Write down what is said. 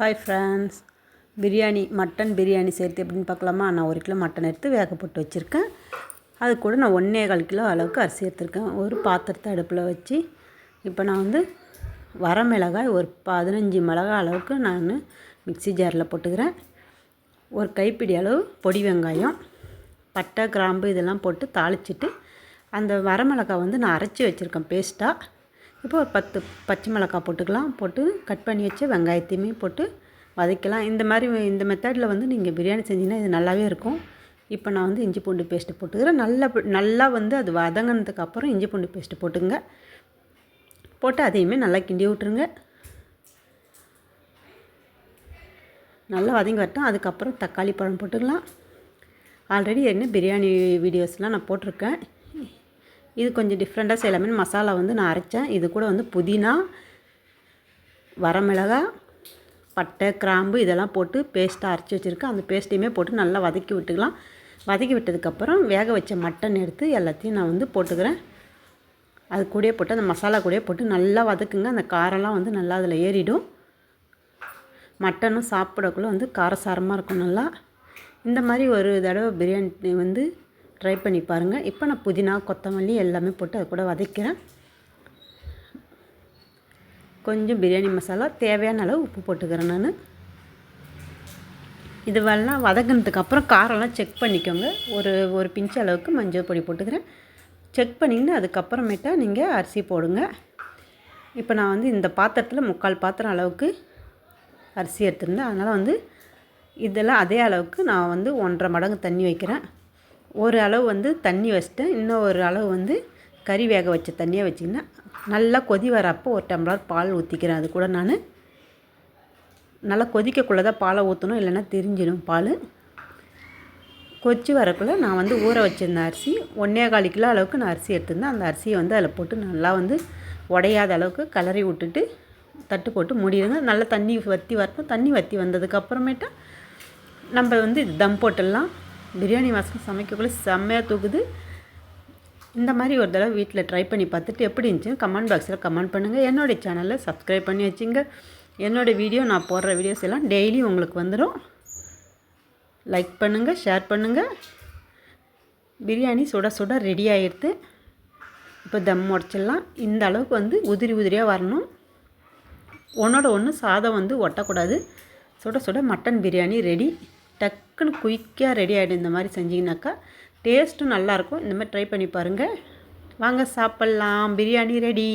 Hi friends, biryani mutton biryani செய்கிறது எப்படின்னு பார்க்கலாமா. நான் 1 கிலோ மட்டன் எடுத்து வேக போட்டு வச்சுருக்கேன். அது கூட நான் 1.25 கிலோ அளவுக்கு அரிசி எடுத்துருக்கேன். ஒரு பாத்திரத்தை அடுப்பில் வச்சு இப்போ நான் வரமிளகாய் ஒரு 15 மிளகாய் அளவுக்கு நான் மிக்ஸி ஜாரில் போட்டுக்கிறேன். ஒரு கைப்பிடி அளவு பொடி வெங்காயம், பட்டை கிராம்பு இதெல்லாம் போட்டு தாளிச்சிட்டு அந்த வரமிளகாய் நான் அரைச்சி வச்சுருக்கேன் பேஸ்ட்டாக. இப்போ ஒரு 10 பச்சை மிளகாய் போட்டுக்கலாம். போட்டு கட் பண்ணி வச்சு வெங்காயத்தையுமே போட்டு வதக்கலாம். இந்த மெத்தடில் நீங்கள் பிரியாணி செஞ்சிங்கன்னா இது நல்லாவே இருக்கும். இப்போ நான் இஞ்சி பூண்டு பேஸ்ட்டு போட்டுக்கிறேன். நல்லா அது வதங்கினதுக்கப்புறம் இஞ்சி பூண்டு பேஸ்ட்டு போட்டுங்க. போட்டு அதையுமே நல்லா கிண்டி விட்டுருங்க. நல்லா வதங்கி வரட்டும். அதுக்கப்புறம் தக்காளி பழம் போட்டுக்கலாம். ஆல்ரெடி பிரியாணி வீடியோஸ்லாம் நான் போட்டிருக்கேன். இது கொஞ்சம் டிஃப்ரெண்ட்டாக செய்யலாமே மசாலா நான் அரைச்சேன். இது கூட புதினா, வரமிளகாய், பட்டை கிராம்பு இதெல்லாம் போட்டு பேஸ்ட்டாக அரைச்சி வச்சுருக்கேன். அந்த பேஸ்ட்டையுமே போட்டு நல்லா வதக்கி விட்டுக்கலாம். வதக்கி விட்டதுக்கப்புறம் வேக வச்ச மட்டன் எடுத்து எல்லாத்தையும் நான் போட்டுக்கிறேன். அது கூடயே போட்டு அந்த மசாலா கூடயே போட்டு நல்லா வதக்குங்க. அந்த காரம்லாம் நல்லா அதில் ஏறிடும். மட்டனும் சாப்பிடக்குள்ளே காரசாரமாக இருக்கும். நல்லா இந்த மாதிரி ஒரு தடவை பிரியாணி ட்ரை பண்ணி பாருங்கள். இப்போ நான் புதினா, கொத்தமல்லி எல்லாமே போட்டு அது கூட வதக்கிறேன். கொஞ்சம் பிரியாணி மசாலா தேவையான அளவு உப்பு போட்டுக்கிறேன். நான் இதுவெல்லாம் வதங்கினதுக்கப்புறம் காரம்லாம் செக் பண்ணிக்கோங்க. ஒரு பிஞ்ச் அளவுக்கு மஞ்சள் பொடி போட்டுக்கிறேன். செக் பண்ணிங்கன்னா அதுக்கப்புறமேட்டா நீங்கள் அரிசி போடுங்க. இப்போ நான் இந்த பாத்திரத்தில் 3/4 பாத்திரம் அளவுக்கு அரிசி எடுத்துருந்தேன். அதனால் இதெல்லாம் அதே அளவுக்கு நான் 1.5 மடங்கு தண்ணி வைக்கிறேன். ஒரு அளவு தண்ணி வச்சிட்டேன். இன்னும் ஒரு அளவு கறி வேக வச்ச தண்ணியாக வச்சிங்கன்னா நல்லா கொதி வரப்போ 1 டம்ளர் பால் ஊற்றிக்கிறேன். அது கூட நான் நல்லா கொதிக்கக்குள்ளே தான் பாலை ஊற்றணும், இல்லைன்னா திரிஞ்சிடும் பால். கொதித்து வரக்குள்ளே நான் ஊற வச்சுருந்த அரிசி 1.25 கிலோ அளவுக்கு நான் அரிசி எடுத்திருந்தேன். அந்த அரிசியை அதில் போட்டு நல்லா உடையாத அளவுக்கு கிளறி விட்டுட்டு தட்டு போட்டு மூடிடுங்க. நல்லா தண்ணி வற்றி வரணும். தண்ணி வற்றி வந்ததுக்கப்புறமேட்டா நம்ம இது தம் போட்டுடலாம். பிரியாணி வாசனை சமைக்கக்குள்ளே செம்மையாக தூக்குது. இந்த மாதிரி ஒரு தடவை வீட்டில் ட்ரை பண்ணி பார்த்துட்டு எப்படி இருந்துச்சுன்னு கமெண்ட் பாக்ஸில் கமெண்ட் பண்ணுங்கள். என்னுடைய சேனலில் சப்ஸ்கிரைப் பண்ணி வச்சுங்க. என்னோடய வீடியோ நான் போடுற வீடியோஸ் எல்லாம் டெய்லி உங்களுக்கு வந்துடும். லைக் பண்ணுங்கள், ஷேர் பண்ணுங்கள். பிரியாணி சுட சுட ரெடி ஆகிடுது. இப்போ தம் உடச்சிடலாம். இந்த அளவுக்கு உதிரி உதிரியாக வரணும். ஒன்றோட ஒன்று சாதம் ஒட்டக்கூடாது. சுட சுட மட்டன் பிரியாணி ரெடி. டக்குன்னு குயிக்காக ரெடி ஆகிடும். இந்த மாதிரி செஞ்சிங்கனாக்கா டேஸ்ட்டும் நல்லாயிருக்கும். இந்த மாதிரி ட்ரை பண்ணி பாருங்கள். வாங்க சாப்பிட்லாம். பிரியாணி ரெடி.